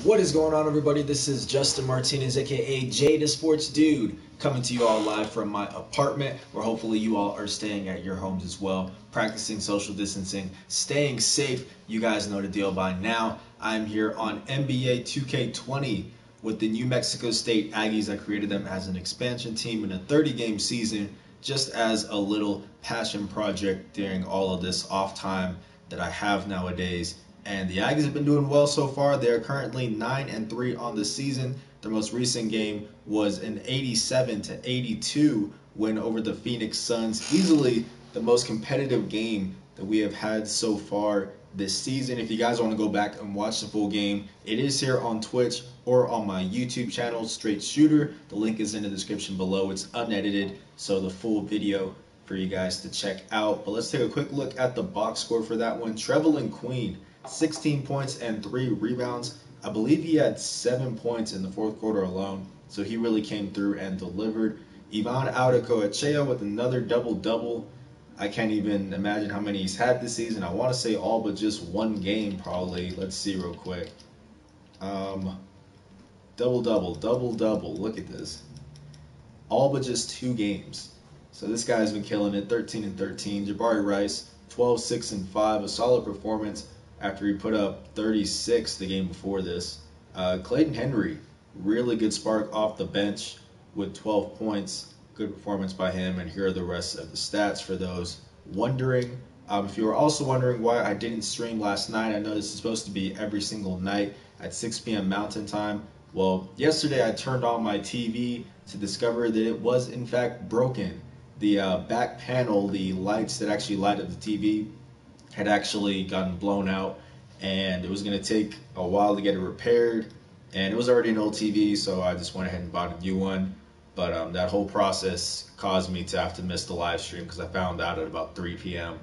What is going on, everybody? This is Justin Martinez, aka Jay the Sports Dude, coming to you all live from my apartment, where hopefully you all are staying at your homes as well, practicing social distancing, staying safe. You guys know the deal by now. I'm here on NBA 2K20 with the new Mexico State Aggies. I created them as an expansion team in a 30-game season, just as a little passion project during all of this off time that I have nowadays. And the Aggies have been doing well so far. They're currently 9-3 on the season. Their most recent game was an 87-82 win over the Phoenix Suns. Easily the most competitive game that we have had so far this season. If you guys want to go back and watch the full game, it is here on Twitch or on my YouTube channel, Straight Shooter. The link is in the description below. It's unedited, so the full video for you guys to check out. But let's take a quick look at the box score for that one. Trevelin Queen, 16 points and 3 rebounds. I believe he had 7 points in the fourth quarter alone, so he really came through and delivered. Ivan Adekoechea with another double-double. I can't even imagine how many he's had this season. I want to say all but just one game probably. Let's see real quick. Double-double, double-double. Look at this. All but just 2 games. So this guy's been killing it. 13-13. Jabari Rice, 12-6-5. A solid performance after he put up 36 the game before this. Clayton Henry, really good spark off the bench with 12 points. Good performance by him, and here are the rest of the stats for those wondering. If you were also wondering why I didn't stream last night, I know this is supposed to be every single night at 6 p.m. Mountain Time. Well, yesterday I turned on my TV to discover that it was in fact broken. The back panel, the lights that actually light up the TV, had actually gotten blown out, and it was going to take a while to get it repaired, and it was already an old TV, so I just went ahead and bought a new one. But that whole process caused me to have to miss the live stream because I found out at about 3 p.m.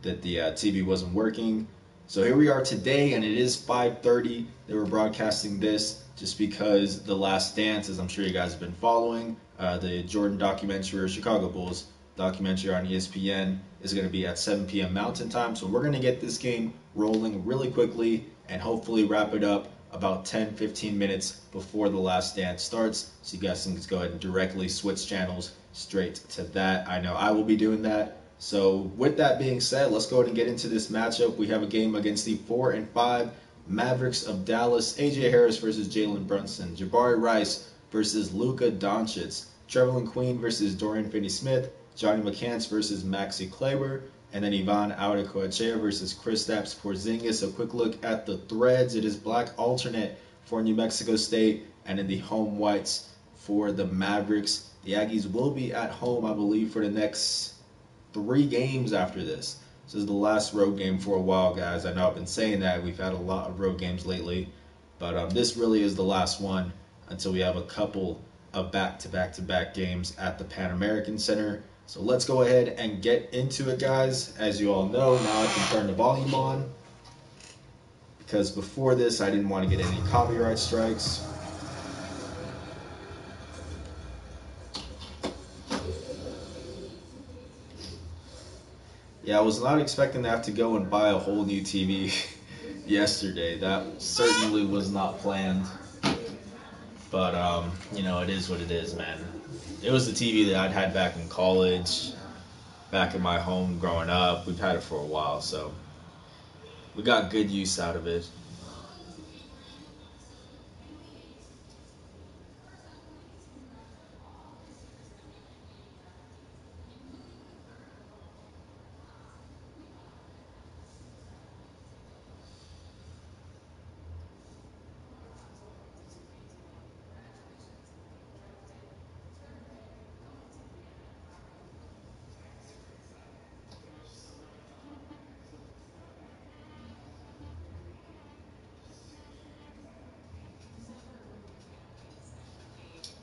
that the TV wasn't working. So here we are today, and it is 5:30. They were broadcasting this just because The Last Dance, as I'm sure you guys have been following, the Jordan documentary, or Chicago Bulls documentary on ESPN, is going to be at 7 p.m. Mountain Time. So we're going to get this game rolling really quickly and hopefully wrap it up about 10-15 minutes before The Last Dance starts, so you guys can just go ahead and directly switch channels straight to that. I know I will be doing that. So with that being said, let's go ahead and get into this matchup. We have a game against the 4-5 Mavericks of Dallas. AJ Harris versus Jalen Brunson. Jabari Rice versus Luka Doncic. Trevelin Queen versus Dorian Finney-Smith. Johnny McCants versus Maxi Kleber. And then Ivan Adekoechea versus Kristaps Porzingis. A quick look at the threads. It is black alternate for New Mexico State, and in the home whites for the Mavericks. The Aggies will be at home, I believe, for the next 3 games after this. This is the last road game for a while, guys. I know I've been saying that. We've had a lot of road games lately, but this really is the last one until we have a couple of back-to-back games at the Pan American Center. So let's go ahead and get into it, guys. As you all know, now I can turn the volume on, because before this I didn't want to get any copyright strikes. Yeah, I was not expecting to have to go and buy a whole new TV yesterday. That certainly was not planned. But, you know, it is what it is, man. It was the TV that I'd had back in college, back in my home growing up. We've had it for a while, so we got good use out of it.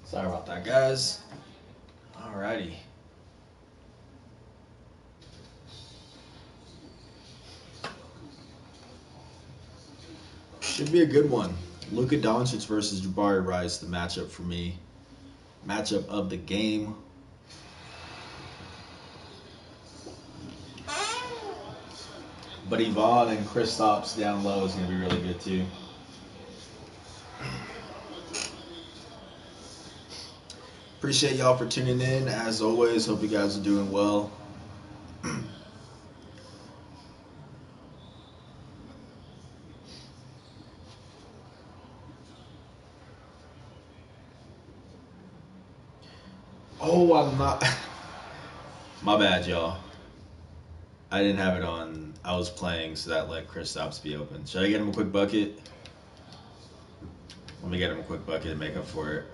Sorry about that, guys. Alrighty. Should be a good one. Luka Doncic versus Jabari Rice, the matchup for me. Matchup of the game. But Ivan and Kristaps down low is going to be really good too. Appreciate y'all for tuning in. As always, hope you guys are doing well. Oh, I'm not. My bad, y'all. I didn't have it on. I was playing, so that let Kristaps be open. Should I get him a quick bucket? Let me get him a quick bucket and make up for it.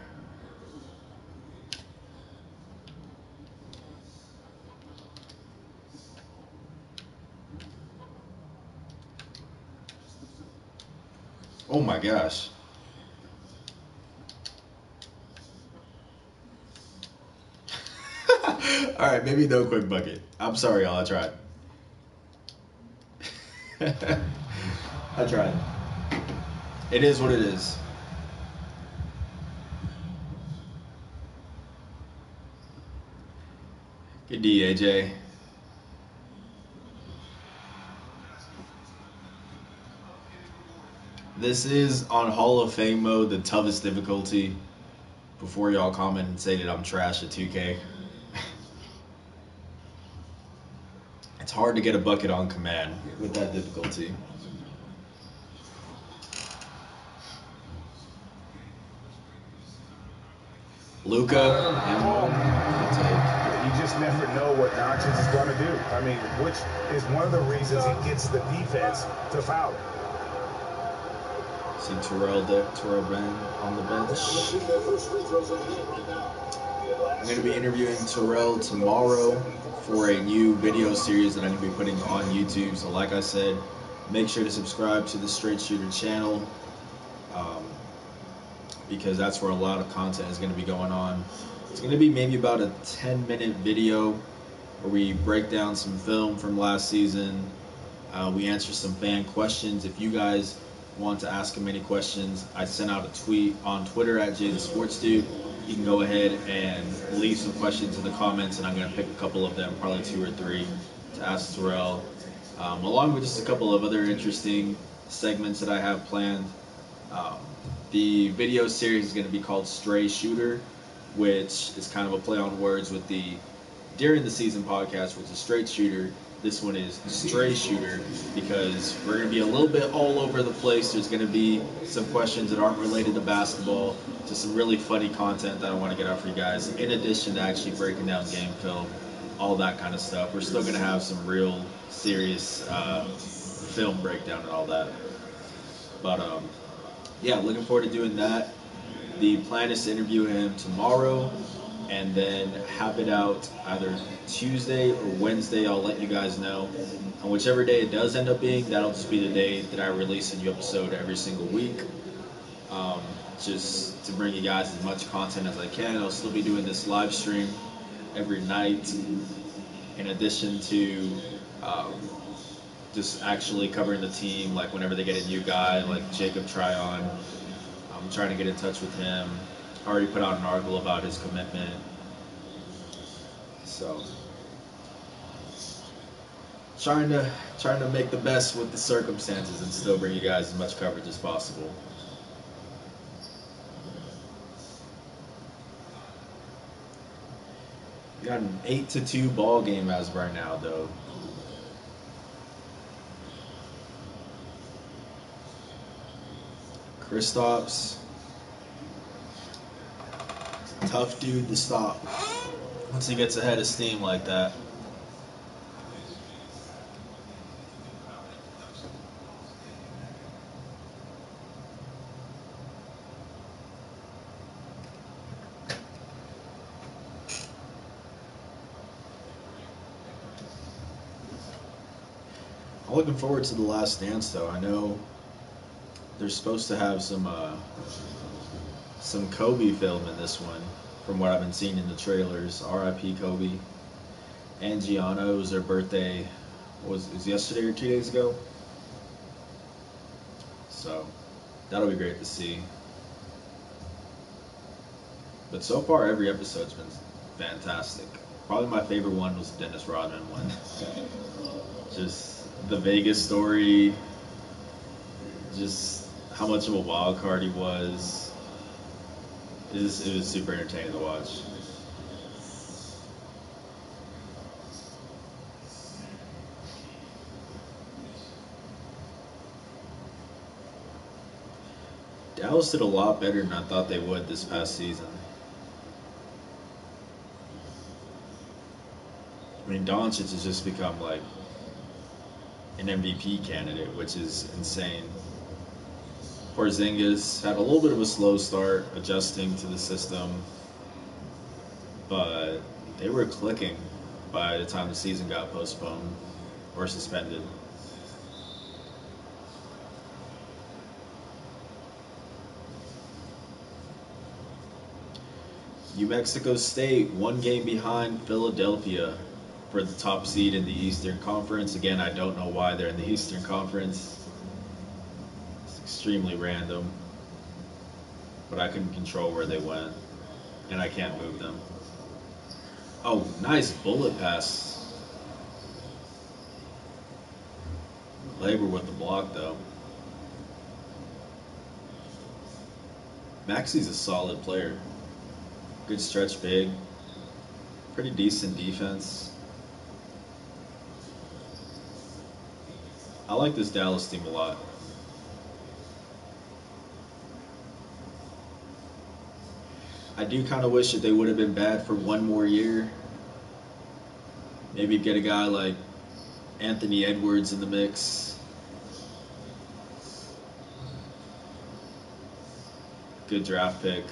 Oh my gosh. Alright, maybe no quick bucket. I'm sorry, y'all. I tried. I tried. It is what it is. Good D, AJ. This is on Hall of Fame mode, the toughest difficulty. Before y'all comment and say that I'm trash at 2K. It's hard to get a bucket on command with that difficulty. Luka You just never know what Doncic is going to do. I mean, which is one of the reasons he gets the defense to foul him. See Terrell Ben on the bench. I'm going to be interviewing Terrell tomorrow for a new video series that I'm going to be putting on YouTube. So like I said, make sure to subscribe to the Straight Shooter channel because that's where a lot of content is going to be going on. It's going to be maybe about a 10-minute video where we break down some film from last season. We answer some fan questions. If you guys want to ask him any questions, I sent out a tweet on Twitter at JTheSportsDude. You can go ahead and leave some questions in the comments, and I'm going to pick a couple of them, probably 2 or 3, to ask Terrell, along with just a couple of other interesting segments that I have planned. The video series is going to be called Stray Shooter, which is kind of a play on words with the During the Season podcast, which is Straight Shooter. This one is Stray Shooter because we're going to be a little bit all over the place. There's going to be some questions that aren't related to basketball, to some really funny content that I want to get out for you guys, in addition to actually breaking down game film, all that kind of stuff. We're still going to have some real serious film breakdown and all that. But yeah, looking forward to doing that. The plan is to interview him tomorrow and then have it out either Tuesday or Wednesday. I'll let you guys know. And whichever day it does end up being, that'll just be the day that I release a new episode every single week. Just to bring you guys as much content as I can. I'll still be doing this live stream every night, in addition to just actually covering the team, like whenever they get a new guy, like Jacob Tryon. I'm trying to get in touch with him. I already put out an article about his commitment. So, trying to make the best with the circumstances and still bring you guys as much coverage as possible. We got an 8-2 ball game as of right now, though. Kristaps, tough dude to stop once he gets ahead of steam like that. I'm looking forward to The Last Dance, though. I know they're supposed to have some Kobe film in this one, from what I've been seeing in the trailers. R.I.P. Kobe. And Gianna, it was their birthday. Was it yesterday or 2 days ago? So that'll be great to see. But so far, every episode's been fantastic. Probably my favorite one was the Dennis Rodman one. Just the Vegas story. Just, how much of a wild card he was. It was super entertaining to watch. Dallas did a lot better than I thought they would this past season. I mean, Doncic has just become like an MVP candidate, which is insane. Porzingis had a little bit of a slow start adjusting to the system, but they were clicking by the time the season got postponed or suspended. New Mexico State, 1 game behind Philadelphia for the top seed in the Eastern Conference. Again, I don't know why they're in the Eastern Conference. It's extremely random. But I couldn't control where they went, and I can't move them. Oh, nice bullet pass. Labor with the block, though. Maxi's a solid player. Good stretch big. Pretty decent defense. I like this Dallas team a lot. I do kind of wish that they would have been bad for one more year. Maybe get a guy like Anthony Edwards in the mix. Good draft pick.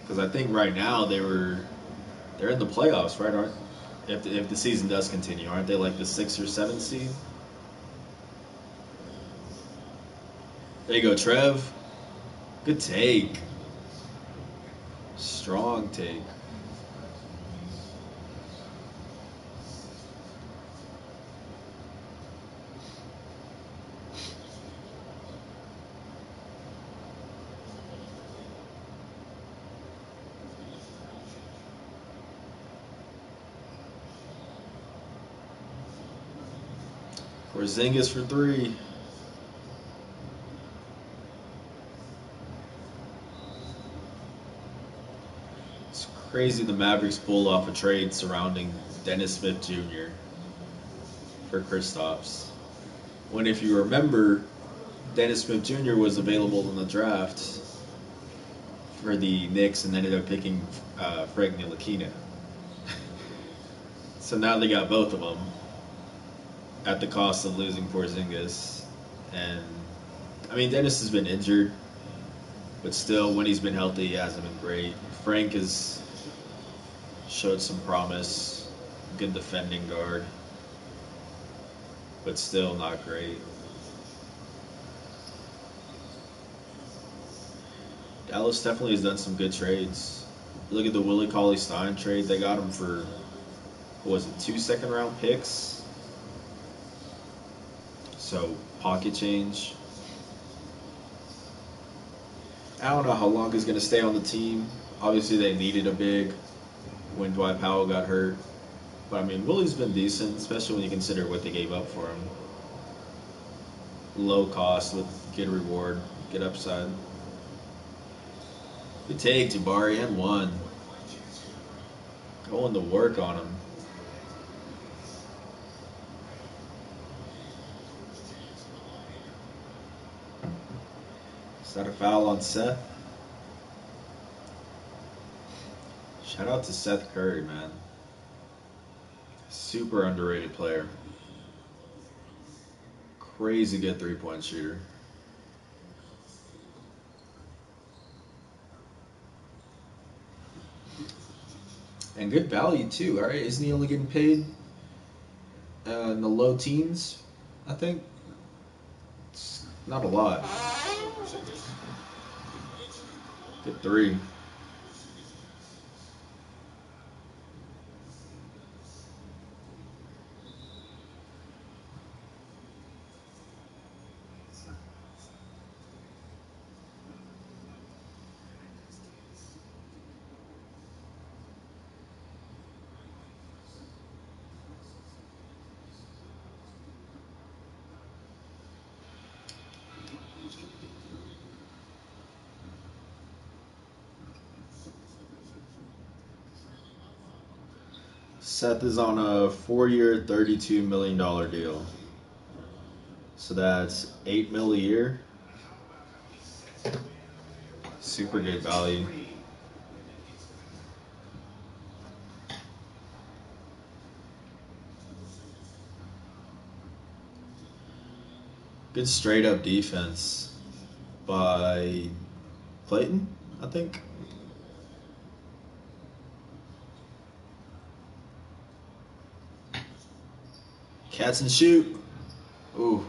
Because I think right now they're in the playoffs, right? Aren't if the season does continue, aren't they like the 6th or 7th seed? There you go, Trev. Good take. Strong take. Porzingis for 3. It's crazy the Mavericks pulled off a trade surrounding Dennis Smith Jr. for Kristaps. When, if you remember, Dennis Smith Jr. was available in the draft for the Knicks and ended up picking Frank Ntilikina. So now they got both of them at the cost of losing Porzingis. And, I mean, Dennis has been injured, but still, when he's been healthy, he hasn't been great. Frank has showed some promise, good defending guard, but still not great. Dallas definitely has done some good trades. Look at the Willie Cauley-Stein trade. They got him for, what was it, 2 second-round picks? So, pocket change. I don't know how long he's going to stay on the team. Obviously, they needed a big when Dwight Powell got hurt. But, I mean, Willie's been decent, especially when you consider what they gave up for him. Low cost with good reward, good upside. Good take, Jabari, and 1. Going to work on him. Is that a foul on Seth? Shout out to Seth Curry, man. Super underrated player. Crazy good 3-point shooter. And good value, too, all right? Isn't he only getting paid in the low teens, I think? It's not a lot. Good 3. Seth is on a 4-year, $32 million deal. So that's $8 million a year. Super good value. Good straight up defense by Clayton, I think. Catch and shoot. Ooh.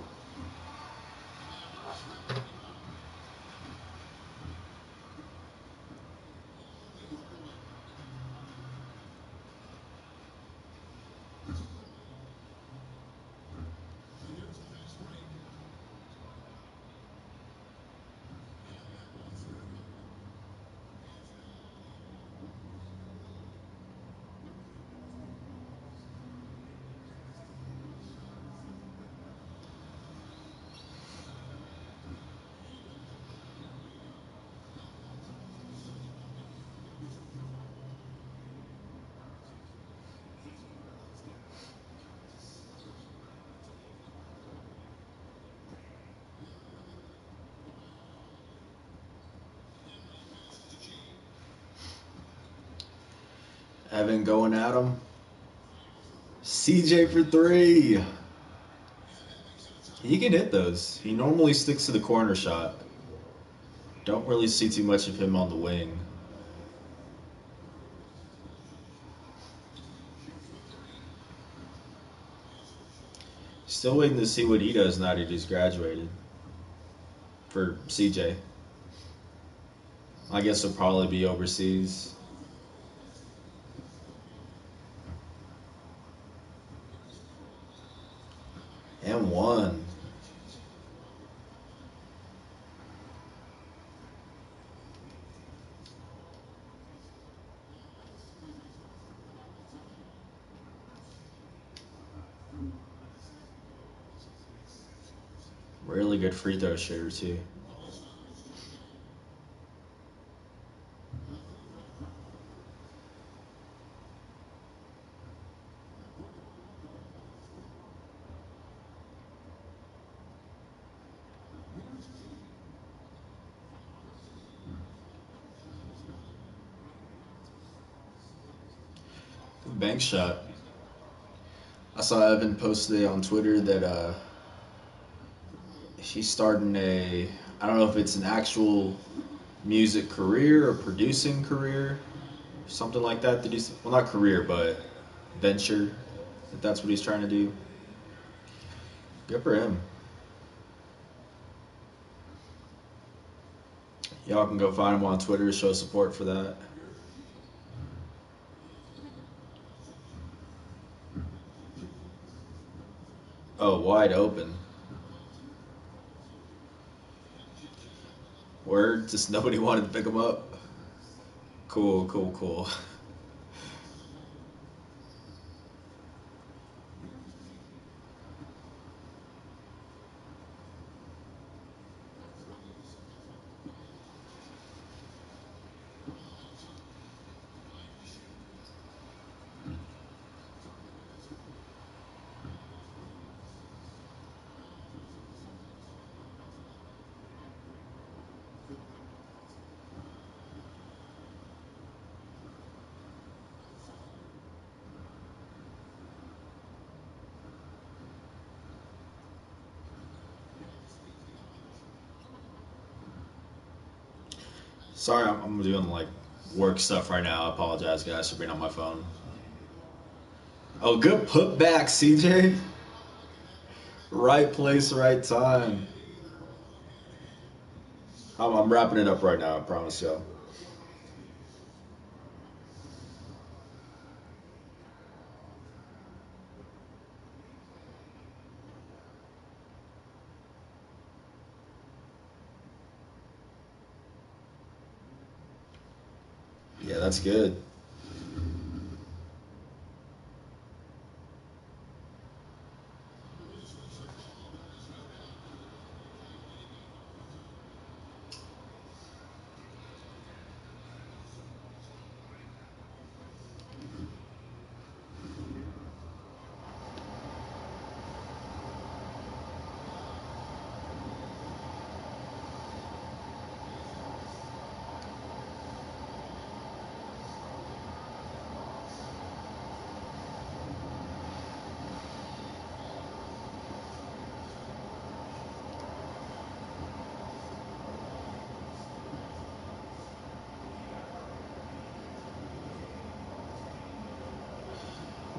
Evan going at him. CJ for 3. He can hit those. He normally sticks to the corner shot. Don't really see too much of him on the wing. Still waiting to see what he does now that he's graduated. For CJ. I guess he'll probably be overseas. And 1. Really good free throw shooter too. Bank shot. I saw Evan posted on Twitter that he's starting I don't know if it's an actual music career or producing career, something like that. Well, not career, but venture, if that's what he's trying to do. Good for him. Y'all can go find him on Twitter, show support for that. Oh, wide open. Word, just nobody wanted to pick him up. Cool. Sorry, I'm doing like work stuff right now. I apologize, guys, for being on my phone. Oh, good putback, CJ. Right place, right time. I'm wrapping it up right now, I promise y'all. Yeah, that's good.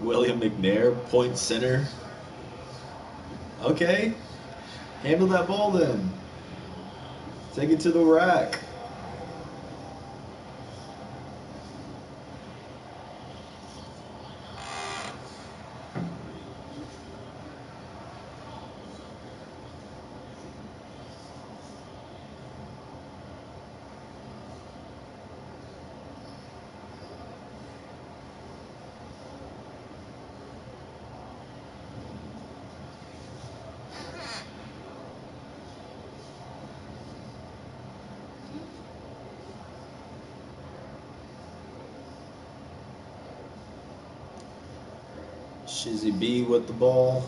William McNair, point center. Okay. Handle that ball then. Take it to the rack. Shizzy B with the ball.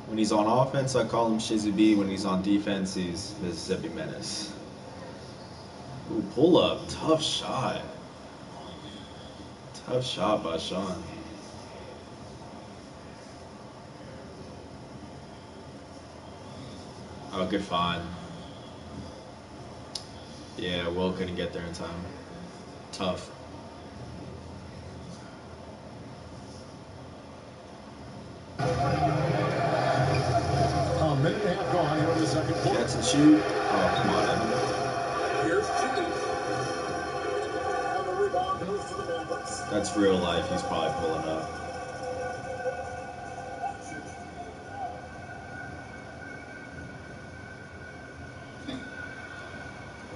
When he's on offense, I call him Shizzy B. When he's on defense, he's Mississippi Menace. Ooh, pull up. Tough shot. Tough shot by Sean. Oh, good find. Yeah, Will couldn't get there in time. Tough. A minute and a half gone here in the second quarter. Catch and shoot. Oh, come on, Evan. Here's Jimmy. And the rebound goes to the Mavericks. That's real life. He's probably pulling up.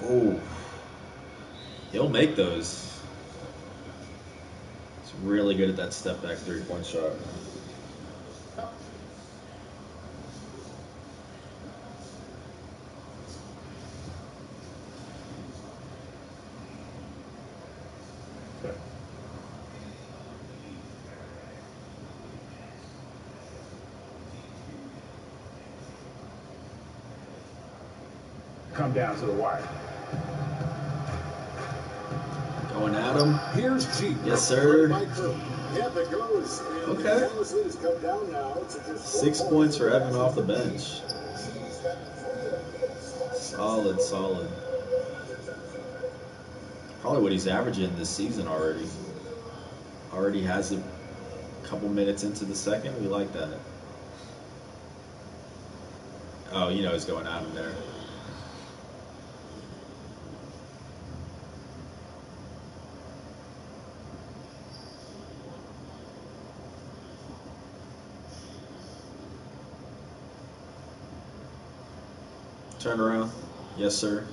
Oh. He'll make those. He's really good at that step back 3-point shot. Come down to the wire. Going at him. Here's G. Yes, sir. Okay. 6 points for Evan off the bench. Solid, solid. Probably what he's averaging this season already. Already has a couple minutes into the second. We like that. Oh, you know he's going at him there. Turn around. Yes, sir.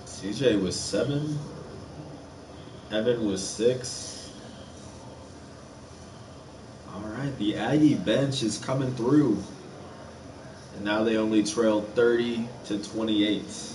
CJ was 7. Evan was 6. All right, the Aggie bench is coming through. And now they only trail 30-28.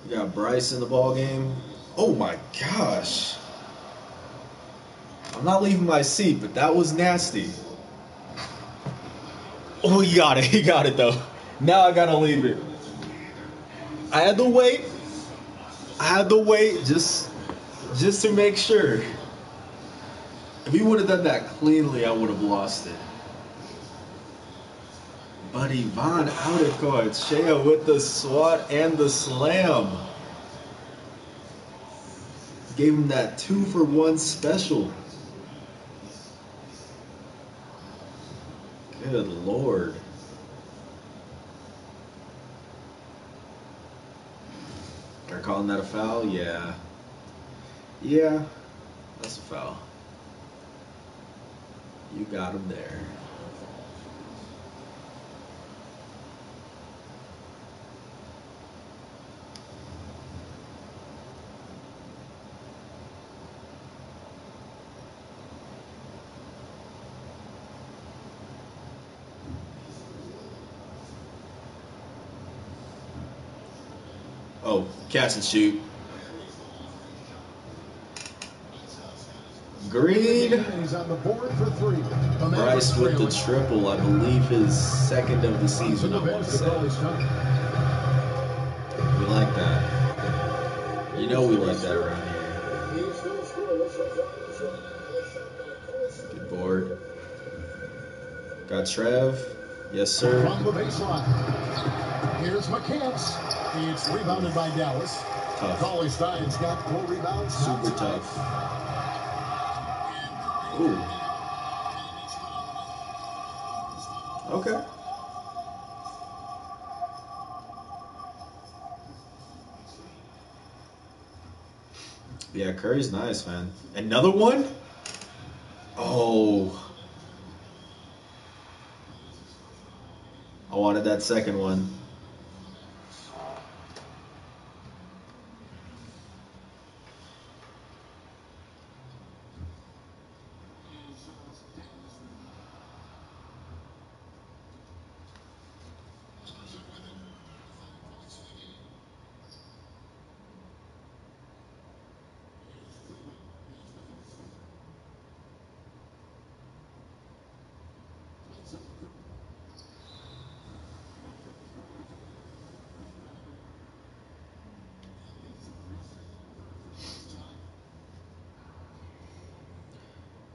We got Bryce in the ball game. Oh my gosh. I'm not leaving my seat, but that was nasty. Oh, he got it. He got it though. Now I gotta leave it. I had to wait. just to make sure. If he would have done that cleanly, I would have lost it. But Yvonne out of court. Shea with the swat and the slam. Gave him that 2-for-1 special. Good Lord. They're calling that a foul? Yeah. Yeah, that's a foul. You got him there. Oh, catch and shoot. Green. He's on the board for 3. The Bryce with the triple, I believe his second of the season, I want to say. We like that. You know we like that around here. Good board. Got Trev. Yes, sir. From the baseline. Here's McCants. It's rebounded by Dallas. Tough. Cauley-Stein's got 4 rebounds. Super tough. Ooh. Okay. Yeah, Curry's nice, man. Another one? Oh. I wanted that second one.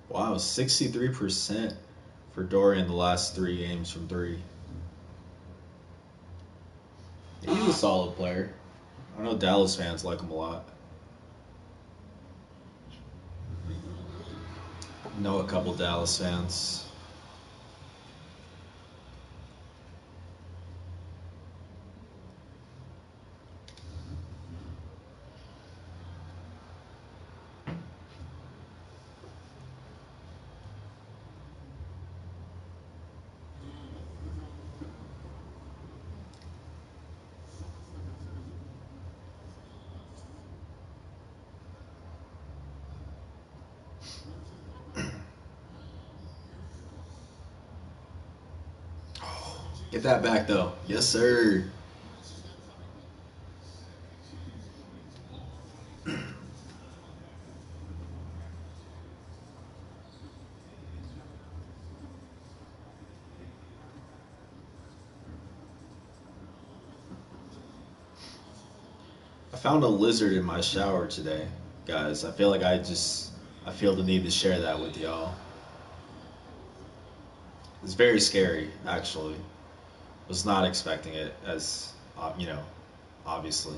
Wow, 63% for Dorian the last 3 games from 3. He's a solid player. I know Dallas fans like him a lot. Know a couple Dallas fans. Get that back, though. Yes, sir. I found a lizard in my shower today, guys. I feel like I feel the need to share that with y'all. It's very scary, actually. Was not expecting it, as obviously.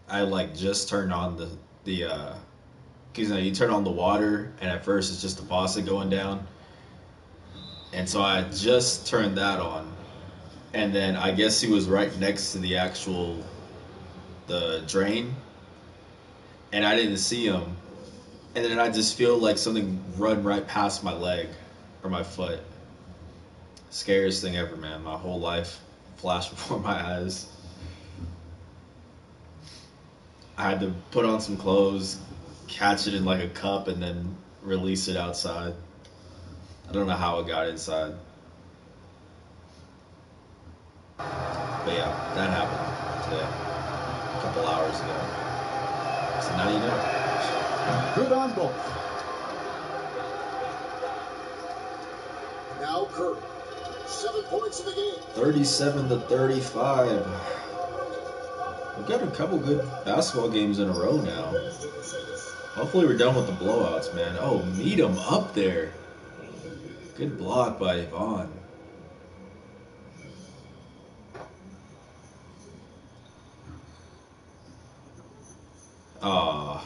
I just turned on the because you turn on the water, and at first it's just the faucet going down, and so I just turned that on, and then I guess he was right next to the drain, and I didn't see him. And then I just feel like something run right past my leg or my foot. Scariest thing ever, man. My whole life flashed before my eyes. I had to put on some clothes, catch it in like a cup, and then release it outside. I don't know how it got inside. But yeah, that happened today, a couple hours ago. So now you know. Good on both. Now Curry. 7 points in the game. 37-35. We've got a couple good basketball games in a row now. Hopefully we're done with the blowouts, man. Oh, meet him up there. Good block by Yvonne. Ah.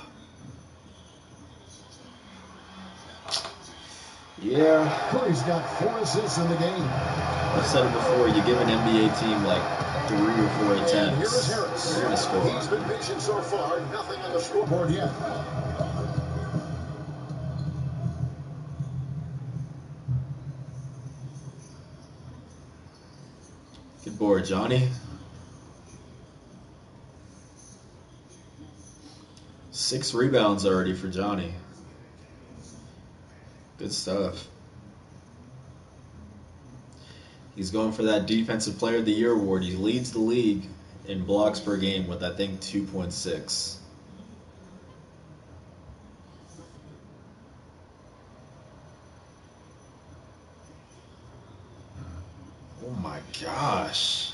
Yeah. Curry's got 4 assists in the game. I've said it before, you give an NBA team like 3 or 4 attempts, they're going to score. He's been patient so far, nothing on the scoreboard yet. Good board, Johnny. 6 rebounds already for Johnny. Good stuff. He's going for that Defensive Player of the Year award. He leads the league in blocks per game with, I think, 2.6. Oh my gosh.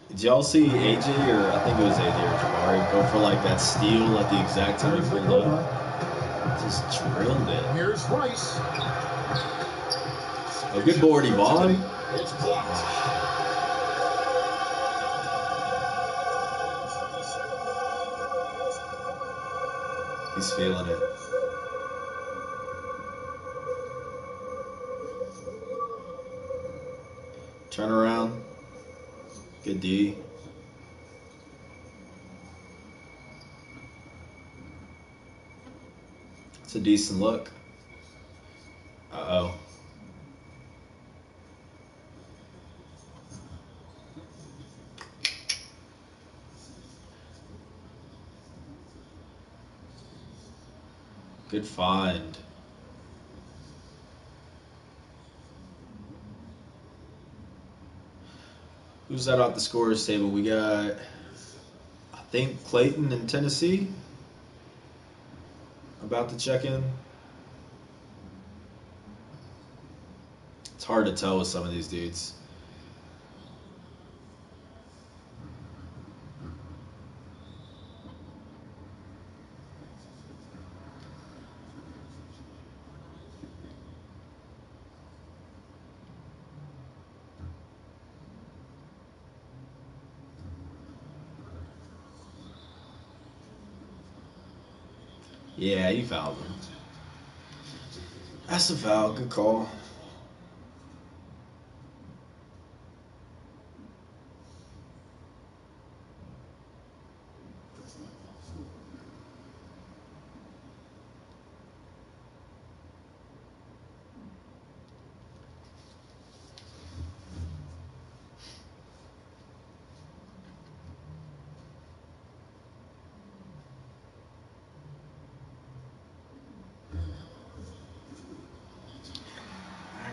Did y'all see AJ, or I think it was AJ or Jabari, go for like that steal at the exact time he pulled up? Just drilled it. Here's Rice. A good board, Yvonne. It's blocked. He's feeling it. Turn around. Good D. It's a decent look. Uh-oh. Good find. Who's that off the scorers table? We got, I think, Clayton in Tennessee about to check in. It's hard to tell with some of these dudes. Yeah, you fouled him. That's a foul. Good call.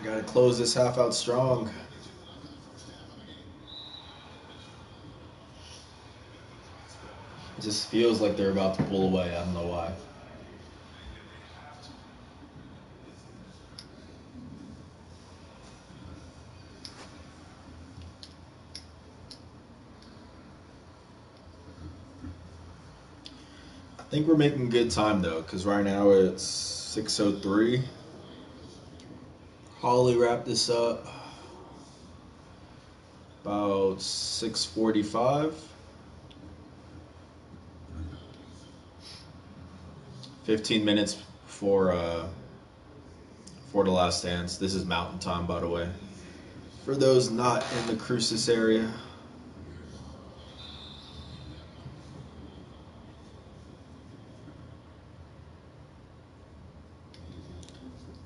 Got to close this half out strong. It just feels like they're about to pull away. I don't know why. I think we're making good time though, because right now it's 6:03. Holly wrapped this up about 6:45. 15 minutes before the last dance. This is Mountain Time, by the way. For those not in the Cruces area.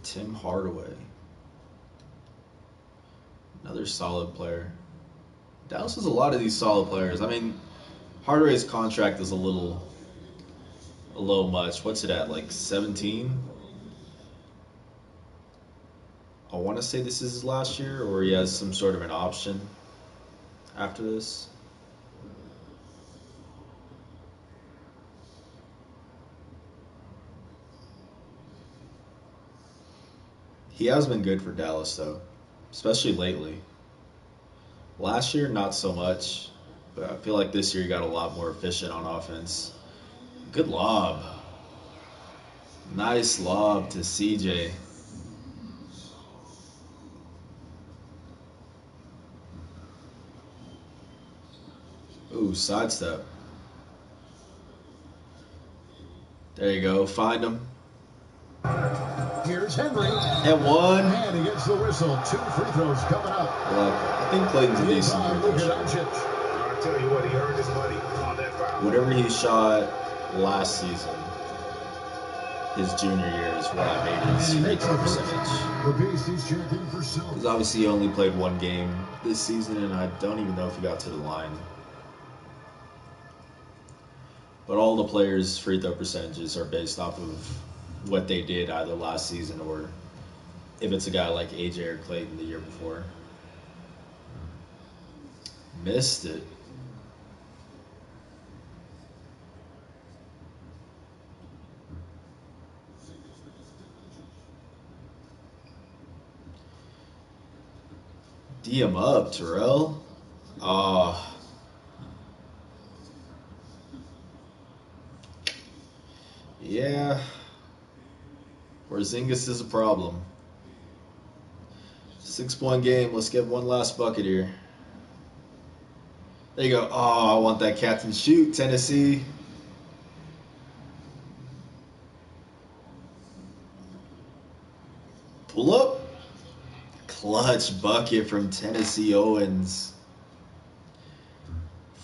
Tim Hardaway. Another solid player. Dallas has a lot of these solid players. I mean, Hardaway's contract is a little much. What's it at, like 17? I want to say this is his last year, or he has some sort of an option after this. He has been good for Dallas, though, especially lately. Last year, not so much, but I feel like this year he got a lot more efficient on offense. Good lob. Nice lob to CJ. Ooh, sidestep. There you go. Find him. Here's Henry. And one. And he gets the whistle. 2 free throws coming up. I think Clayton's a decent free throw shooter. I'll tell you what, he earned his money on that foul. Whatever he shot last season, his junior year, is what I made his free throw percentage. Because obviously he only played one game this season, and I don't even know if he got to the line. But all the players' free throw percentages are based off of what they did either last season or if it's a guy like AJ or Clayton the year before. Missed it. D him up, Terrell. Oh. Yeah. Porzingis is a problem. 6-point game. Let's get one last bucket here. There you go. Oh, I want that catch and shoot, Tennessee. Pull up. Clutch bucket from Tennessee Owens.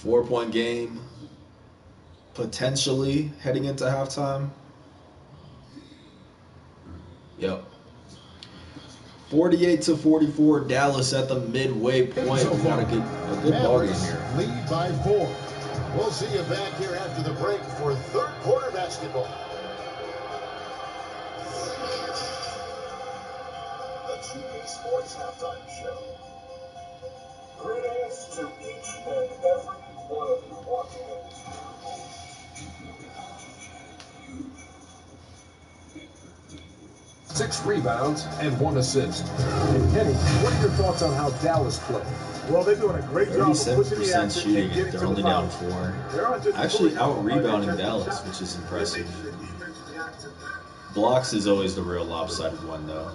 4-point game. Potentially heading into halftime. Yep. 48-44, Dallas at the midway point. So We got a good ball game Mavericks here. lead by 4. We'll see you back here after the break for third quarter basketball. The TV Sports Halftime Show. Greetings to each and every one of you watching it. 6 rebounds and 1 assist. And Kenny, what are your thoughts on how Dallas played? Well, they're doing a great job of pushing the 37% action and shooting getting if to they're the only down foul. 4. They're not just Actually fully out rebounding contested Dallas, shots. which is They're impressive. making the defense react to that. Blocks is always the real lopsided one, though.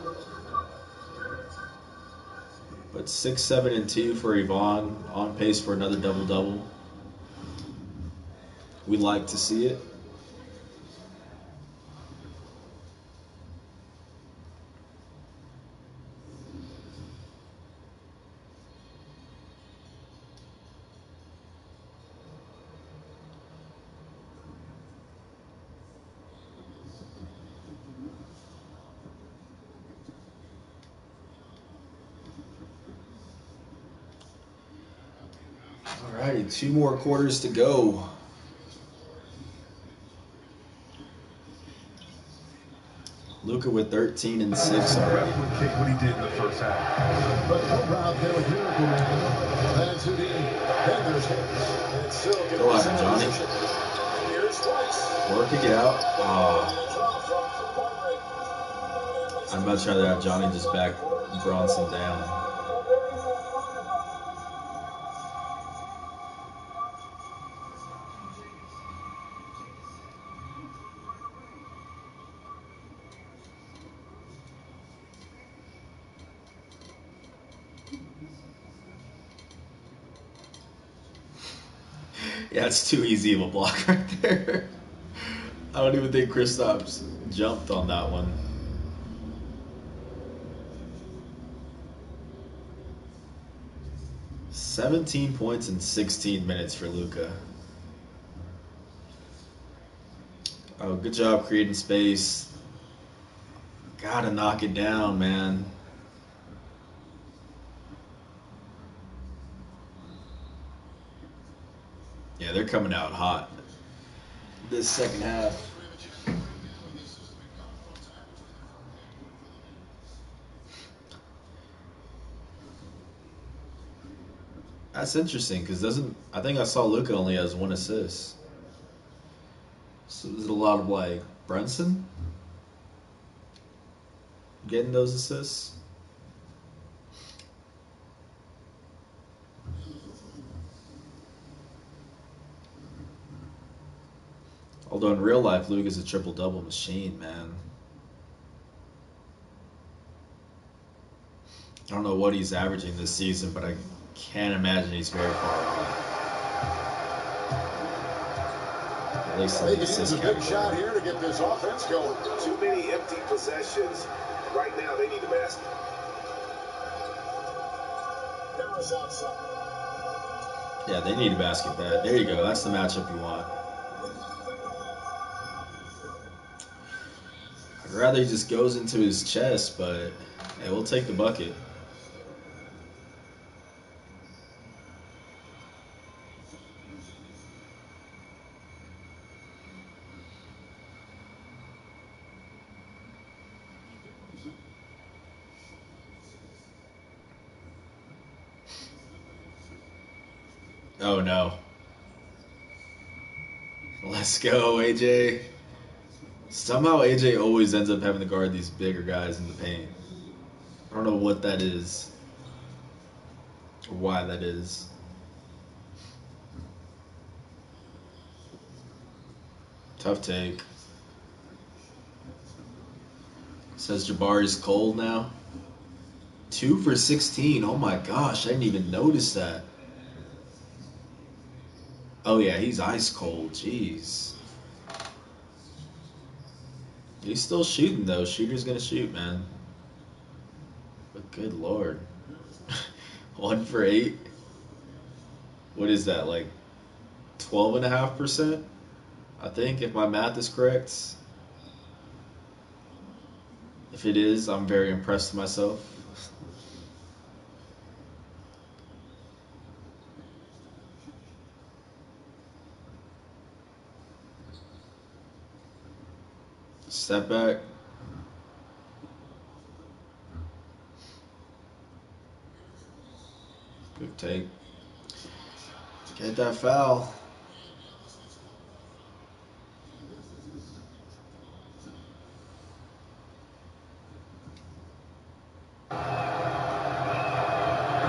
But 6, 7, and 2 for Yvonne, on pace for another double-double. We'd like to see it. Alrighty, 2 more quarters to go. Luka with 13 and 6 already. What he did in the first half. But how about there with Miracle Man? That's who the Panthers hits. And still get Go the out, same Johnny. position. Here's Rice. Working it out. I'd much rather have Johnny just back Bronson down. Yeah, it's too easy of a block right there. I don't even think Kristaps jumped on that one. "17 points in 16 minutes for Luka. Oh, good job creating space. Gotta knock it down, man. Yeah, they're coming out hot this second half. That's interesting because I think I saw Luka only has 1 assist. So is it a lot of like Brunson getting those assists? Although in real life, Luke is a triple-double machine, man. I don't know what he's averaging this season, but I can't imagine he's very far off. At least in They the can use assist a big category. shot here to get this offense going. Too many empty possessions. Right now, they need to mask it. Harris outside. Yeah, they need a basket bad. There you go. That's the matchup you want. I'd rather he just goes into his chest, but hey, we'll take the bucket. Oh no. Let's go, AJ. Somehow AJ always ends up having to guard these bigger guys in the paint. I don't know what that is. Or why that is. Tough take. Says Jabari's cold now. 2 for 16. Oh my gosh, I didn't even notice that. Oh yeah, he's ice cold. Jeez. He's still shooting though. Shooter's gonna shoot, man. But good lord. 1 for 8. What is that, like 12.5%? I think, if my math is correct. If it is, I'm very impressed with myself. Step back. Good take. Get that foul.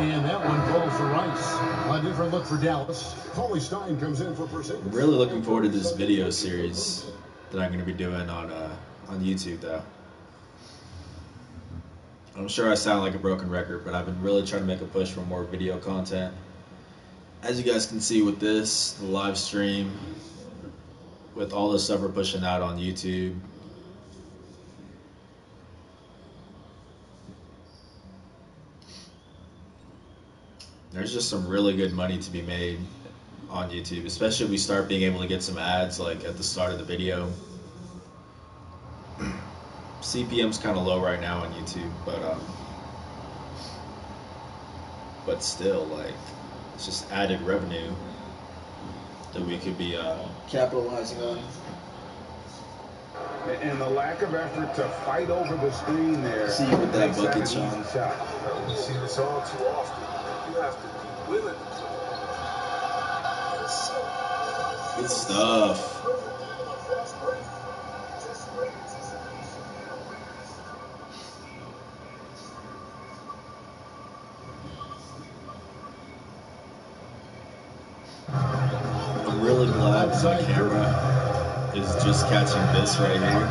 And that one falls for Rice. A different look for Dallas. Paulie Stein comes in for Persimmon. I'm really looking forward to this video series that I'm going to be doing on YouTube, though. I'm sure I sound like a broken record, but I've been really trying to make a push for more video content. As you guys can see with this, the live stream, with all the stuff we're pushing out on YouTube. There's just some really good money to be made on YouTube, especially if we start being able to get some ads like at the start of the video. CPM's kind of low right now on YouTube, but still, like, it's just added revenue that we could be capitalizing on. And the lack of effort to fight over the screen there. See you with that makes bucket an shot. easy shot. We see this all too often. You have to be willing to. Good stuff. I'm really glad my camera is just catching this right here.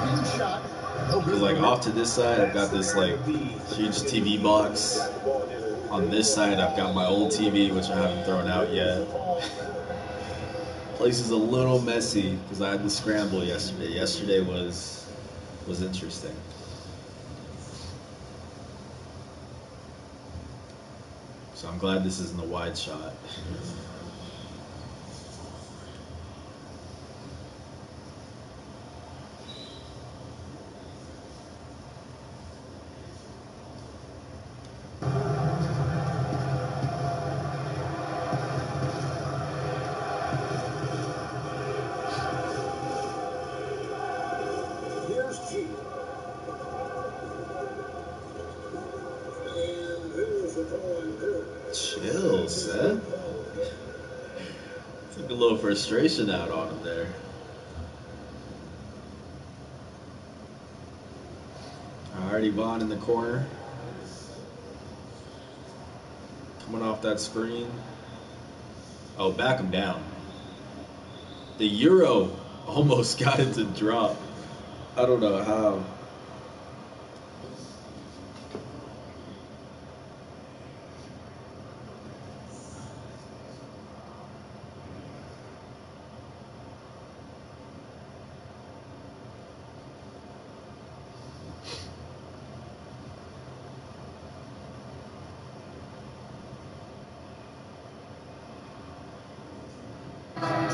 Because, like, off to this side, I've got this, like, huge TV box. On this side, I've got my old TV, which I haven't thrown out yet. Place is a little messy because I had to scramble yesterday. Yesterday was interesting. So I'm glad this isn't a wide shot. Here's G. And there's the calling court. Chill, Seth. Took a little frustration out on him there. Alright, Vaughn in the corner. Coming off that screen. Oh, back him down. The Euro almost got it to drop. I don't know how.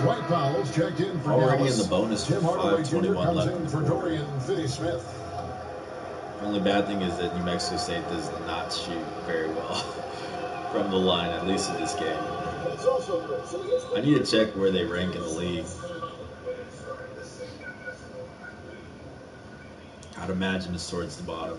Dwight Powell's checked in for Already Dallas. in the bonus Tim for Hardaway Jr. 5:21 comes left in in for the quarter. Dorian Finney-Smith. The only bad thing is that New Mexico State does not shoot very well from the line, at least in this game. I need to check where they rank in the league. I'd imagine it's towards the bottom.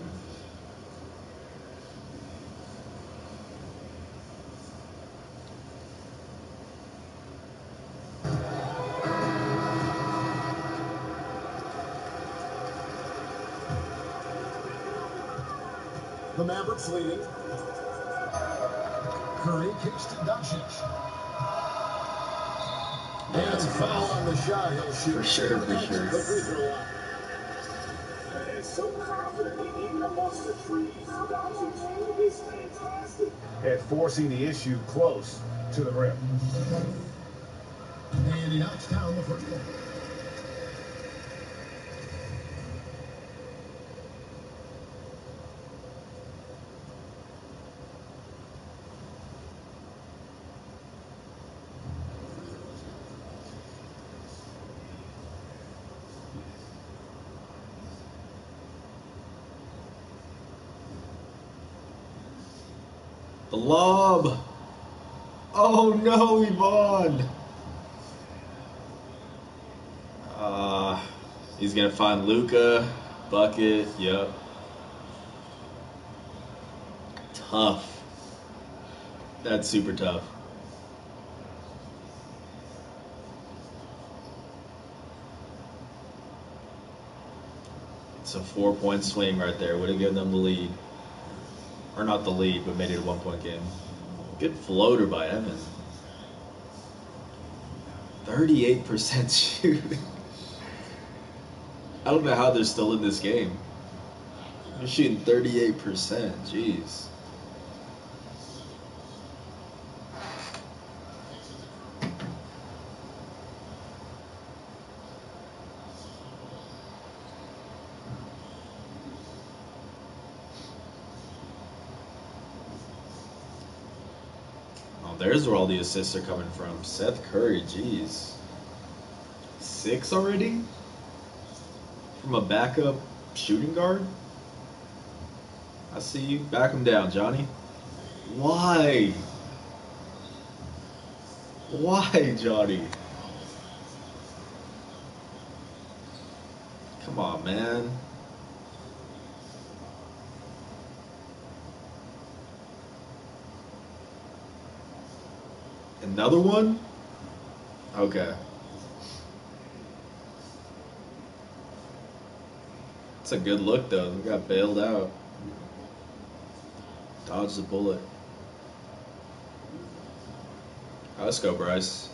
Mavericks leading. Curry kicks to Doncic. And foul on the shot. He'll shoot. For sure, for sure. The free throw line. And so confidently, even amongst the trees, Doncic is fantastic. At forcing the issue close to the rim. And he knocks down the first one. The lob. Oh no, Yvonne. He's gonna find Luka. Bucket. Yep. Tough. That's super tough. It's a 4-point swing right there. Would have given them the lead. Or not the lead, but made it a 1-point game. Good floater by Evan. 38% shooting. I don't know how they're still in this game. They're shooting 38%. Jeez. There's where all the assists are coming from. Seth Curry, jeez. 6 already? From a backup shooting guard? I see you. Back him down, Johnny. Why? Why, Johnny? Come on, man. Another one? Okay. It's a good look, though. We got bailed out. Dodged the bullet. Oh, let's go, Bryce.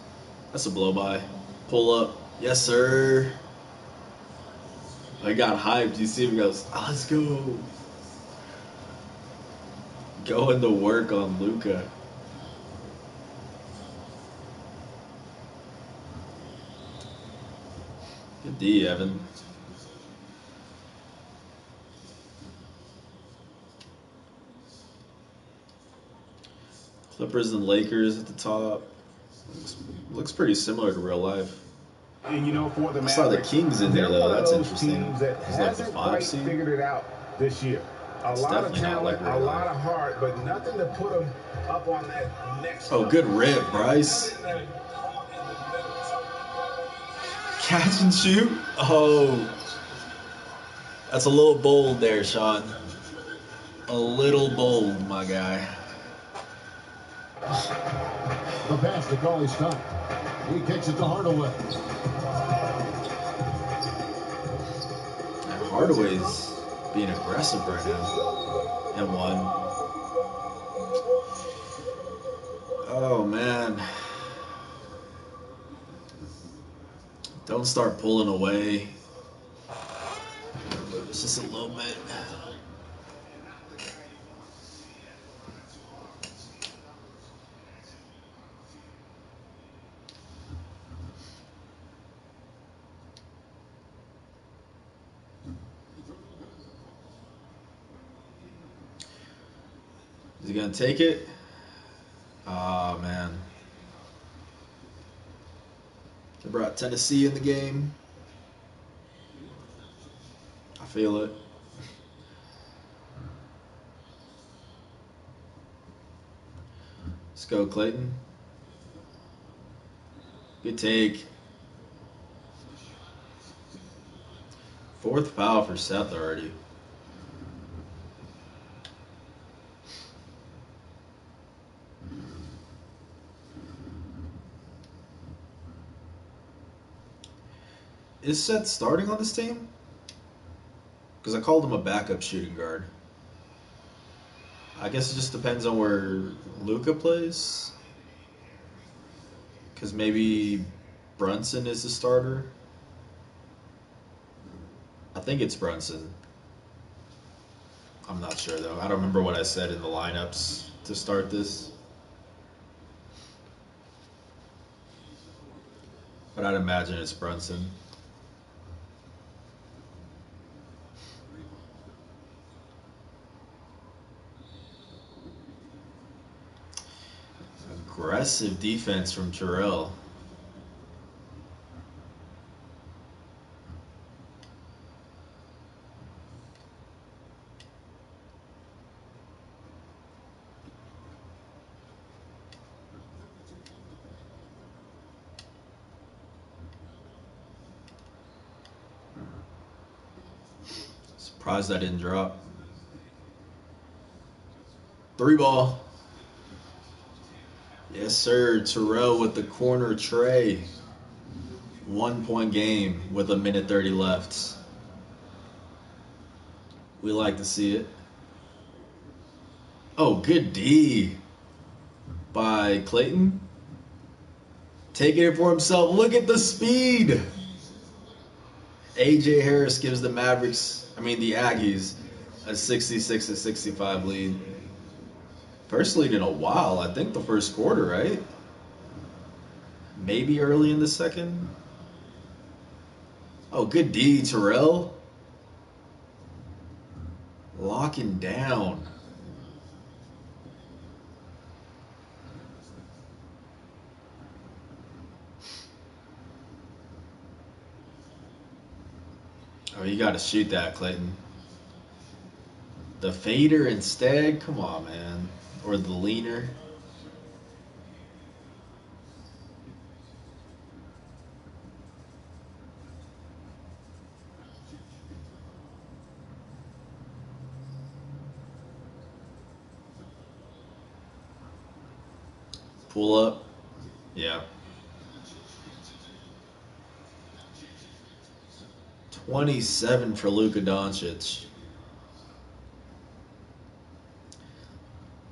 That's a blow-by. Pull up. Yes, sir. I got hyped. You see him goes, oh, let's go. Going to work on Luka. Good D, Evan. Clippers and Lakers at the top. Looks pretty similar to real life. And you know, for the I saw the Kings in there, though. That's interesting. Teams that It's like the hasn't 5 quite seed. figured it out this year. A It's lot of definitely not talent, like a real lot life. of heart, but nothing to put them up on that next Oh, level. good rip, Bryce. Catch and shoot? Oh. That's a little bold there, Sean. A little bold, my guy. The pass to Cauley Stein. He kicks it to Hardaway. And Hardaway's being aggressive right now. And one. Oh, man. Don't start pulling away. It's just a little bit. Is he gonna take it? Oh, man. They brought Tennessee in the game. I feel it. Let's go, Clayton. Good take. 4th foul for Seth already. Is Seth starting on this team? Because I called him a backup shooting guard. I guess it just depends on where Luka plays. Because maybe Brunson is the starter. I think it's Brunson. I'm not sure, though. I don't remember what I said in the lineups to start this. But I'd imagine it's Brunson. Aggressive defense from Terrell. Surprised I didn't drop. 3 ball. Yes, sir. Terrell with the corner tray. 1 point game with 1:30 left. We like to see it. Oh, good D by Clayton. Taking it for himself. Look at the speed. A.J. Harris gives the the Aggies, a 66-65 lead. First lead in a while. I think the first quarter, right? Maybe early in the second. Oh, good D, Terrell. Locking down. Oh, you got to shoot that, Clayton. The fader instead? Come on, man. Or the leaner. Pull up. Yeah. 27 for Luka Doncic.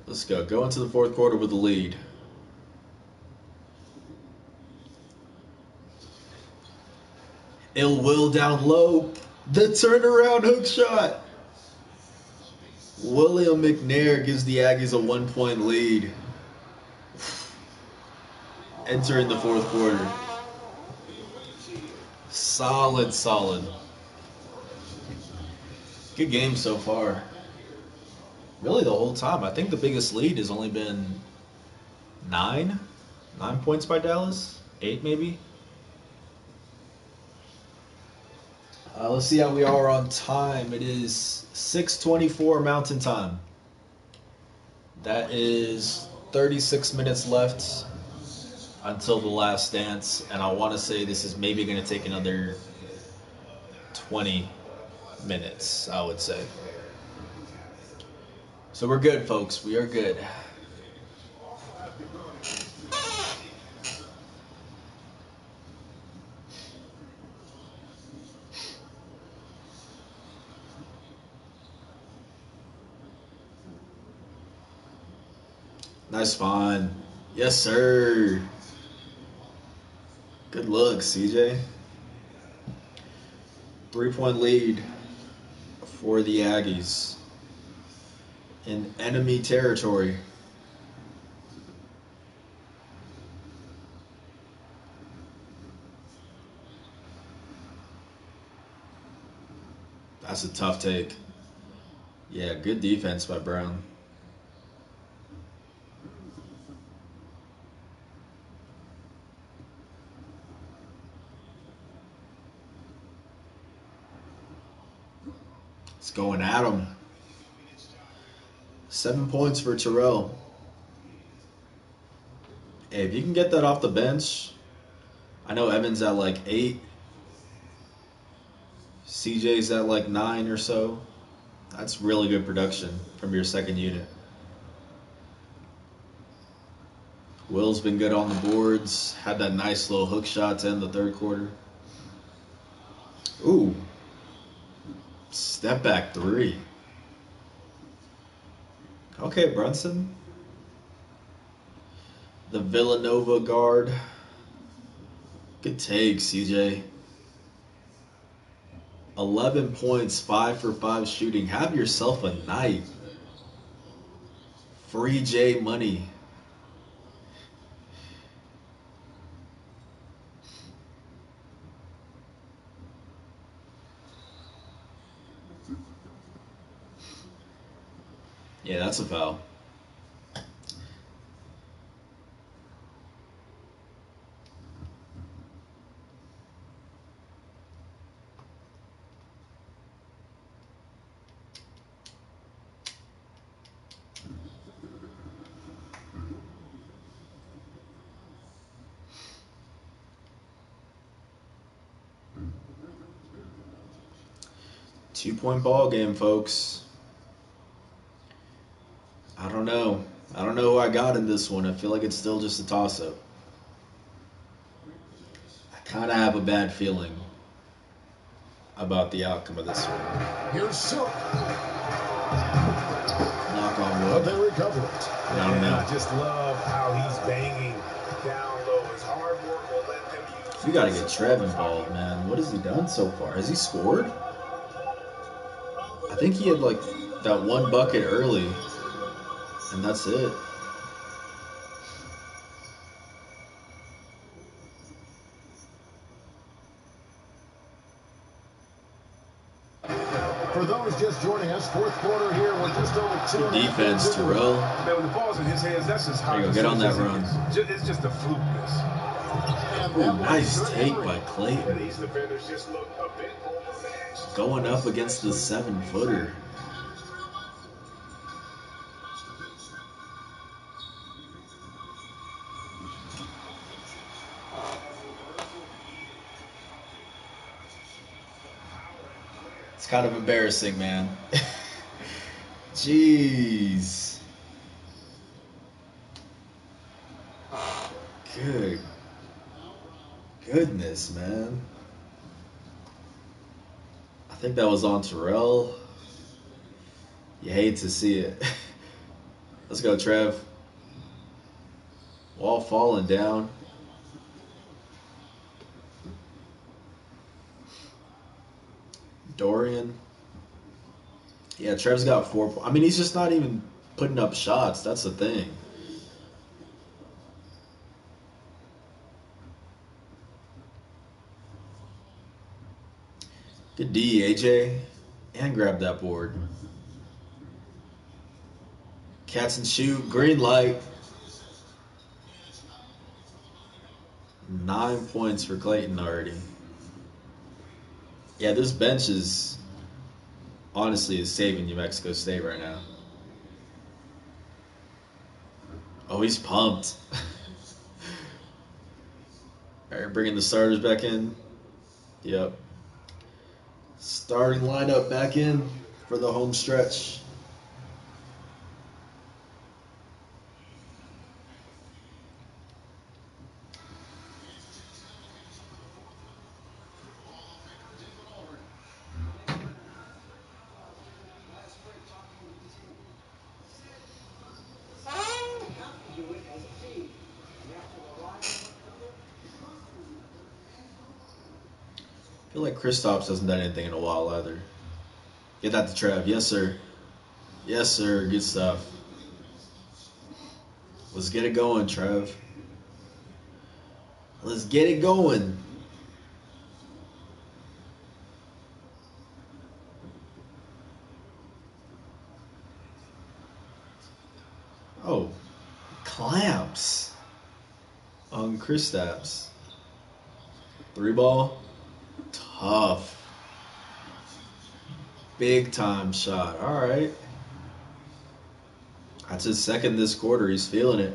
Let's go. Go into the fourth quarter with the lead. Ill Will down low. The turnaround hook shot. William McNair gives the Aggies a 1 point lead. Entering the fourth quarter. Solid. Good game so far. Really the whole time. I think the biggest lead has only been 9 points by Dallas. 8 maybe. Let's see how we are on time. It is 6:24 Mountain Time. That is 36 minutes left until the last dance, and I want to say this is maybe going to take another 20 minutes, I would say. So we're good, folks. We are good. Nice find. Yes, sir. Good look, CJ. 3 point lead for the Aggies in enemy territory. That's a tough take. Yeah, good defense by Brown. It's going at him. 7 points for Terrell. Hey, if you can get that off the bench, I know Evans at like 8. CJ's at like 9 or so. That's really good production from your second unit. Will's been good on the boards. Had that nice little hook shot to end the third quarter. Ooh. Step back 3. Okay, Brunson. The Villanova guard. Good take, CJ. 11 points, 5 for 5 shooting. Have yourself a night. Free J money. Yeah, that's a foul. Two-point ball game, folks. I don't know. I don't know who I got in this one. I feel like it's still just a toss-up. I kind of have a bad feeling about the outcome of this one. Here's Silk. Knock on But wood. they recover it. I don't know. I just love how he's banging down low. His hard work will let them use. We got to get Trev involved, man. What has he done so far? Has he scored? I think he had like that one bucket early, and that's it. For those just joining us, fourth quarter here. We're just over two. Good defense, Terrell. Man, when the ball's in his hands, that's just high. There you go, get on that run. It's just a flukeness. Ooh, nice take by Clayton. These defenders just look a bit overmatched. Going up against the 7-footer. It's kind of embarrassing, man. Jeez. Good goodness, man. I think that was on Terrell. You hate to see it. Let's go, Trev. Wall falling down. Dorian. Yeah, Trev's got 4 points. I mean, he's just not even putting up shots. That's the thing. Good D, AJ. And grab that board. Catch and shoot. Green light. 9 points for Clayton already. Yeah, this bench is honestly saving New Mexico State right now. Oh, he's pumped. All right, bringing the starters back in. Yep. Starting lineup back in for the home stretch. I feel like Kristaps hasn't done anything in a while either. Get that to Trev. Yes, sir. Yes, sir. Good stuff. Let's get it going, Trev. Let's get it going. Oh, clamps on Kristaps. 3-ball. Tough. Big time shot. All right. That's his second this quarter. He's feeling it.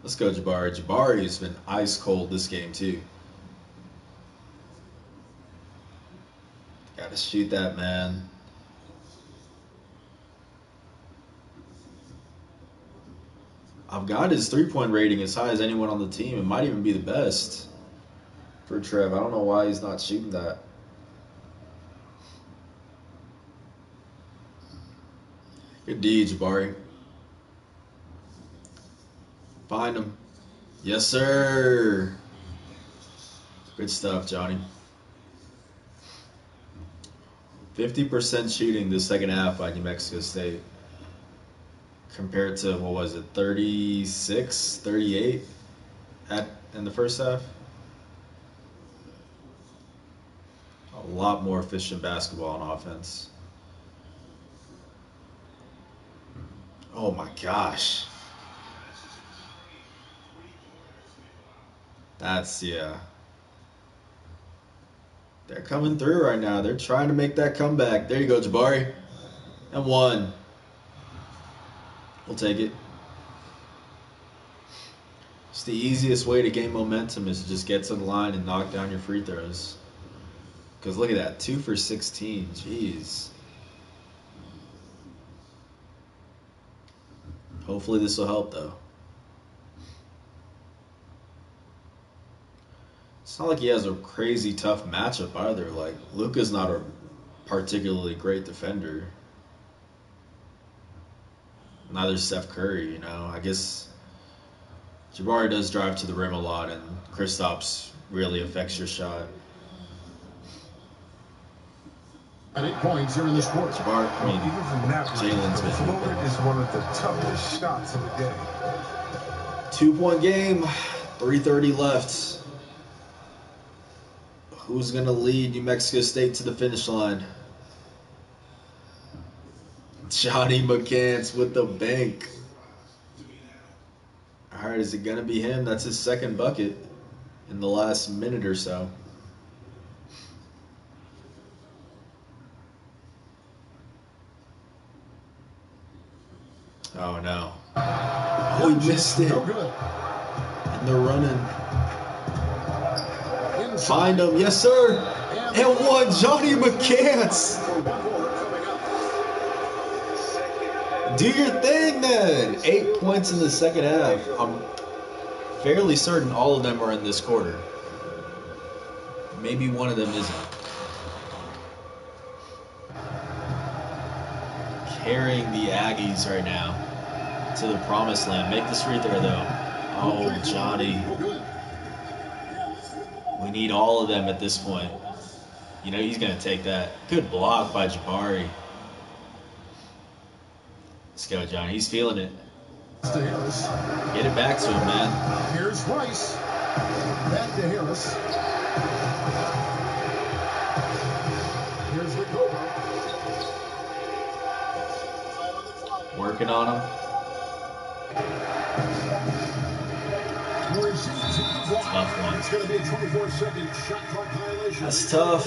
Let's go, Jabari. Jabari's been ice cold this game, too. Gotta shoot that, man. I've got his three-point rating as high as anyone on the team. It might even be the best for Trev. I don't know why he's not shooting that. Good D, Jabari. Find him. Yes, sir. Good stuff, Johnny. 50% shooting the second half by New Mexico State. Compared to, what was it, 36, 38 in the first half? A lot more efficient basketball on offense. Oh my gosh. That's, yeah. They're coming through right now. They're trying to make that comeback. There you go, Jabari. And one. We'll take it. It's the easiest way to gain momentum is to just get to the line and knock down your free throws. Because look at that. 2 for 16. Jeez. Hopefully this will help, though. It's not like he has a crazy tough matchup either. Like, Luka's not a particularly great defender. Neither is Steph Curry, you know. I guess Jabari does drive to the rim a lot, and Kristaps really affects your shot. At 8 points here in this quarter. Even from that range, Jalen's the floater is one of the toughest shots of the game. 2-point game, 3:30 left. Who's going to lead New Mexico State to the finish line? Johnny McCants with the bank. All right, is it going to be him? That's his second bucket in the last minute or so. Oh, no. Oh, he missed it. No good. And they're running. Find him. Yes, sir. And one. Johnny McCants. Do your thing, then. 8 points in the second half. I'm fairly certain all of them are in this quarter. Maybe one of them isn't. Carrying the Aggies right now to the promised land. Make this free throw, though. Oh, Johnny. We need all of them at this point. You know he's going to take that. Good block by Jabari. Let's go, Johnny. He's feeling it. Get it back to him, man. Here's Rice. Back to Harris. Here's Ricover. Working on him. Tough one. It's going to be a 24-second shot clock violation. That's tough.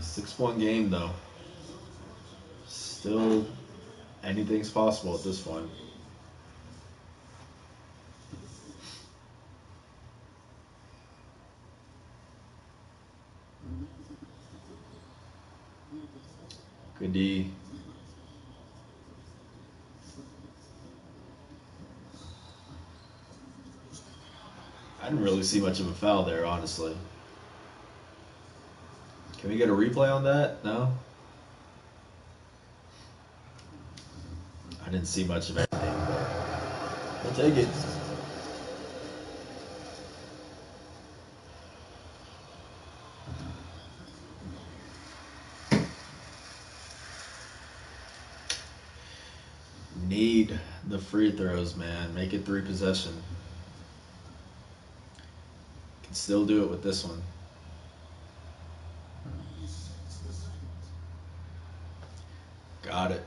Six-point game, though. Still, anything's possible at this point. Good D. I didn't really see much of a foul there, honestly. Can we get a replay on that? No? I didn't see much of anything, but we'll take it. Need the free throws, man. Make it 3 possession. Can still do it with this one. Got it.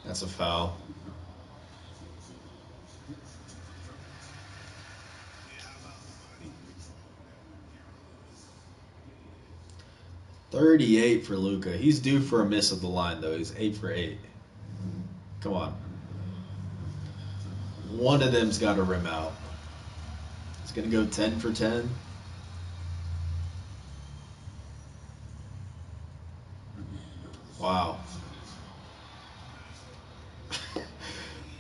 That's a foul. $38 for Luka. He's due for a miss at the line, though. He's 8 for 8. Come on. One of them's got to rim out. going to go 10 for 10. Wow.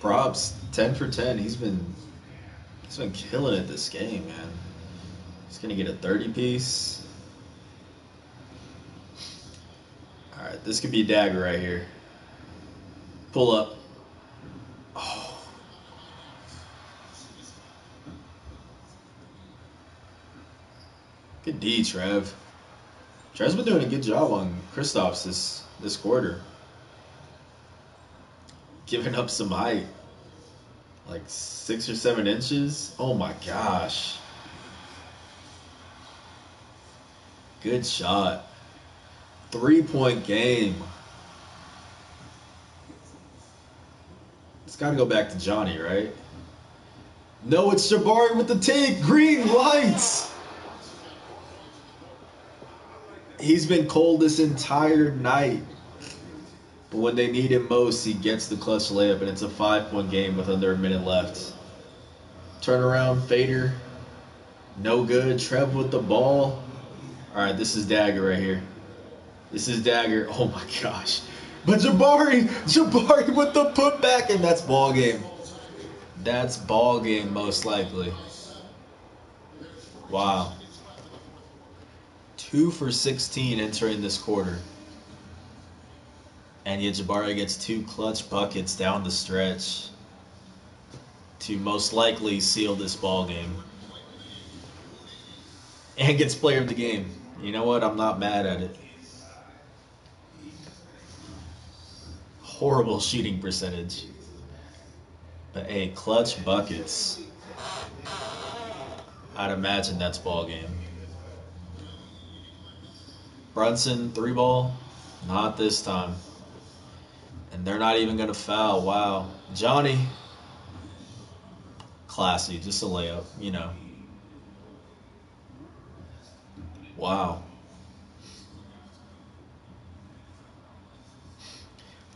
Props, 10 for 10. He's been killing it this game, man. He's going to get a 30 piece. All right, this could be a dagger right here. Pull up. Oh. Good D, Trev. Trev's been doing a good job on Kristaps this quarter. Giving up some height. Like 6 or 7 inches. Oh my gosh. Good shot. 3-point game. It's got to go back to Johnny, right? No, it's Jabari with the take. Green lights. He's been cold this entire night. But when they need him most, he gets the clutch layup, and it's a 5-point game with under a minute left. Turnaround, fader. No good. Trev with the ball. All right, this is dagger right here. This is dagger. Oh, my gosh. But Jabari with the putback, and that's ball game. That's ball game, most likely. Wow. 2 for 16 entering this quarter. And yet Jabari gets 2 clutch buckets down the stretch to most likely seal this ball game. And gets player of the game. You know what? I'm not mad at it. Horrible shooting percentage. But hey, clutch buckets. I'd imagine that's ball game. Brunson, 3-ball. Not this time. And they're not even going to foul. Wow. Johnny. Classy. Just a layup, you know. Wow.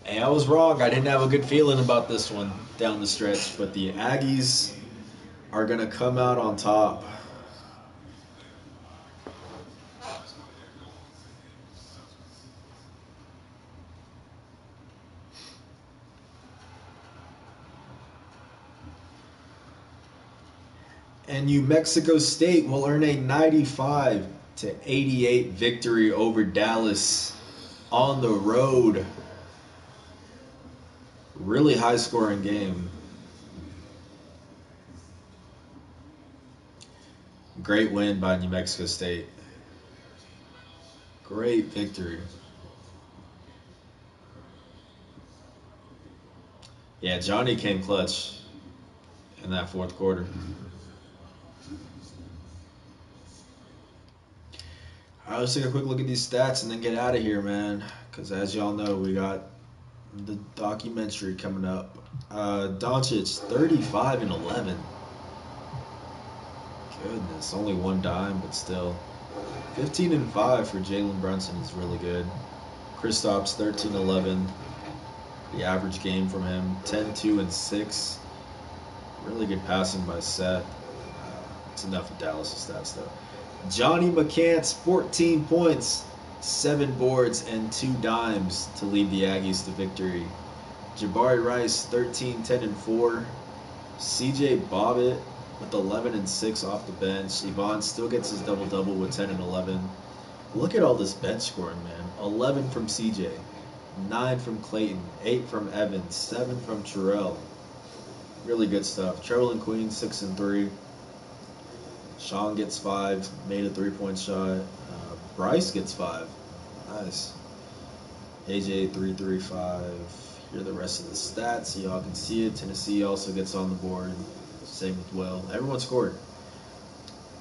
Hey, I was wrong. I didn't have a good feeling about this one down the stretch. But the Aggies are going to come out on top. And New Mexico State will earn a 95-88 victory over Dallas on the road. Really high scoring game. Great win by New Mexico State. Great victory. Yeah, Johnny came clutch in that fourth quarter. All right, let's take a quick look at these stats and then get out of here, man. Because as y'all know, we got the documentary coming up. Doncic, 35 and 11. Goodness, only 1 dime, but still. 15 and 5 for Jalen Brunson is really good. Kristaps, 13-11. The average game from him, 10-2 and 6. Really good passing by Seth. It's enough of Dallas' stats, though. Johnny McCants, 14 points, 7 boards, and 2 dimes to lead the Aggies to victory. Jabari Rice, 13, 10, and 4. CJ Bobbitt with 11 and 6 off the bench. Yvonne still gets his double-double with 10 and 11. Look at all this bench scoring, man. 11 from CJ, 9 from Clayton, 8 from Evans, 7 from Terrell. Really good stuff. Treble and Queen, 6 and 3. Sean gets 5, made a 3-point shot. Bryce gets 5. Nice. AJ, 3-3-5. Here are the rest of the stats so y'all can see it. Tennessee also gets on the board. Same with Will. Everyone scored.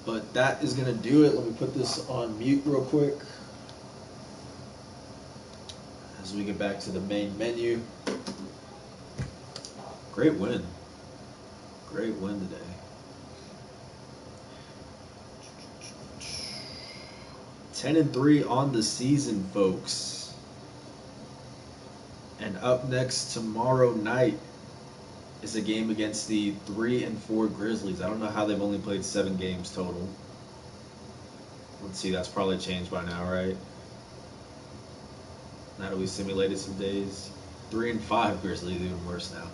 But that is going to do it. Let me put this on mute real quick as we get back to the main menu. Great win. Great win today. Ten and 3 on the season, folks. And up next tomorrow night, is a game against the 3-4 Grizzlies. I don't know how they've only played 7 games total. Let's see, that's probably changed by now, right? Now that we simulated some days. 3-5 Grizzlies, even worse now.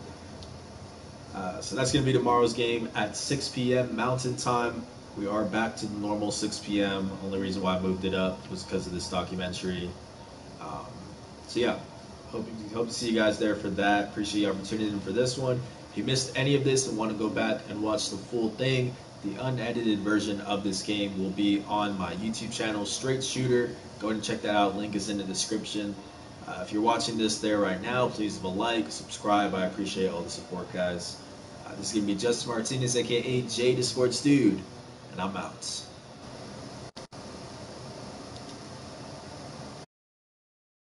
So that's going to be tomorrow's game at 6 p.m. Mountain Time. We are back to the normal 6 p.m. Only reason why I moved it up was because of this documentary. So yeah, hope to see you guys there for that. Appreciate your opportunity for this one. If you missed any of this and want to go back and watch the full thing, the unedited version of this game will be on my YouTube channel, Straight Shooter. Go ahead and check that out. Link is in the description. If you're watching this there right now, please leave a like, subscribe. I appreciate all the support, guys. This is going to be Justin Martinez, a.k.a. Jay the Sports Dude, and I'm out.